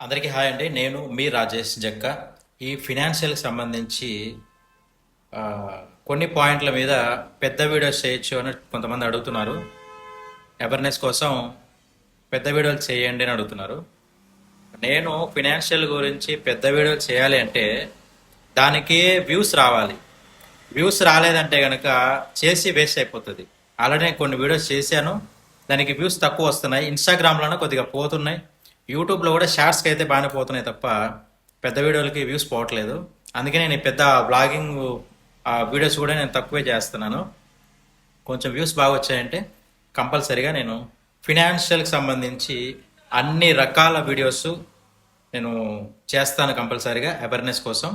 అందరికీ హాయ్ అండి. నేను మీ రాజేష్ జక్క. ఈ ఫినాన్షియల్కి సంబంధించి ఆ, కొన్ని పాయింట్ల మీద పెద్ద వీడియోస్ చేయొచ్చు అని కొంతమంది అడుగుతున్నారు. అవేర్నెస్ కోసం పెద్ద వీడియోలు చేయండి అని అడుగుతున్నారు. నేను ఫినాన్షియల్ గురించి పెద్ద వీడియోలు చేయాలి అంటే దానికి వ్యూస్ రావాలి. వ్యూస్ రాలేదంటే కనుక చేసి వేస్ట్ అయిపోతుంది. ఆల్రెడీ నేను కొన్ని వీడియోస్ చేశాను, దానికి వ్యూస్ తక్కువ వస్తున్నాయి. ఇన్స్టాగ్రామ్లోనే కొద్దిగా పోతున్నాయి, యూట్యూబ్లో కూడా షార్ట్స్కి అయితే బాగానే పోతున్నాయి తప్ప పెద్ద వీడియోలకి వ్యూస్ పోవట్లేదు. అందుకే నేను ఈ పెద్ద బ్లాగింగ్ వీడియోస్ కూడా నేను తక్కువే చేస్తున్నాను. కొంచెం వ్యూస్ బాగా వచ్చాయంటే కంపల్సరీగా నేను ఫినాన్షియల్కి సంబంధించి అన్ని రకాల వీడియోస్ నేను చేస్తాను కంపల్సరీగా. అవేర్నెస్ కోసం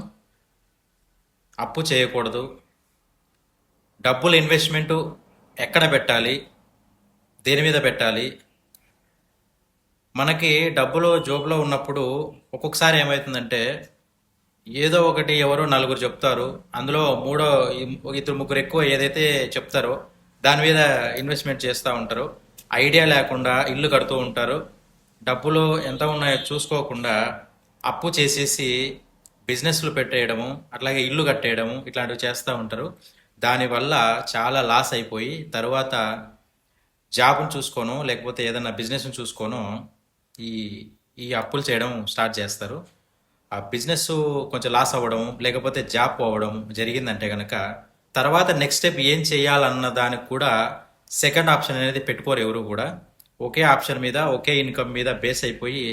అప్పు చేయకూడదు, డబ్బులు ఇన్వెస్ట్మెంటు ఎక్కడ పెట్టాలి, దేని మీద పెట్టాలి, మనకి డబ్బులు జోబులో ఉన్నప్పుడు ఒక్కొక్కసారి ఏమవుతుందంటే ఏదో ఒకటి ఎవరో నలుగురు చెప్తారు, అందులో ఇద్దరు ముగ్గురు ఎక్కువ ఏదైతే చెప్తారో దాని మీద ఇన్వెస్ట్మెంట్ చేస్తూ ఉంటారు. ఐడియా లేకుండా ఇల్లు కడుతూ ఉంటారు. డబ్బులు ఎంత ఉన్నాయో చూసుకోకుండా అప్పు చేసేసి బిజినెస్లు పెట్టేయడము, అట్లాగే ఇల్లు కట్టేయడము ఇట్లాంటివి చేస్తూ ఉంటారు. దానివల్ల చాలా లాస్ అయిపోయి తర్వాత జాబ్ను చూసుకోను లేకపోతే ఏదైనా బిజినెస్ను చూసుకోను ఈ ఈ అప్పులు చేయడం స్టార్ట్ చేస్తారు. ఆ బిజినెస్ కొంచెం లాస్ అవ్వడం లేకపోతే జాబ్ పోవడం జరిగిందంటే కనుక తర్వాత నెక్స్ట్ స్టెప్ ఏం చేయాలన్న దానికి కూడా సెకండ్ ఆప్షన్ అనేది పెట్టుకోరు ఎవరు కూడా. ఒకే ఆప్షన్ మీద ఒకే ఇన్కమ్ మీద బేస్ అయిపోయి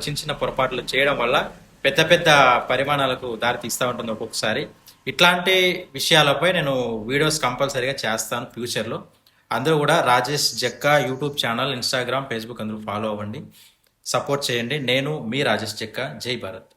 చిన్న చిన్న పొరపాట్లు చేయడం వల్ల పెద్ద పెద్ద పరిమాణాలకు దారి తీస్తూ ఉంటుంది ఒక్కొక్కసారి. ఇట్లాంటి విషయాలపై నేను వీడియోస్ కంపల్సరీగా చేస్తాను ఫ్యూచర్లో. అందరూ కూడా Rajesh Jakka YouTube channel, Instagram, Facebook అందరూ ఫాలో అవ్వండి, సపోర్ట్ చేయండి. నేను మీ రాజేష్ జక్కా. జై భారత్.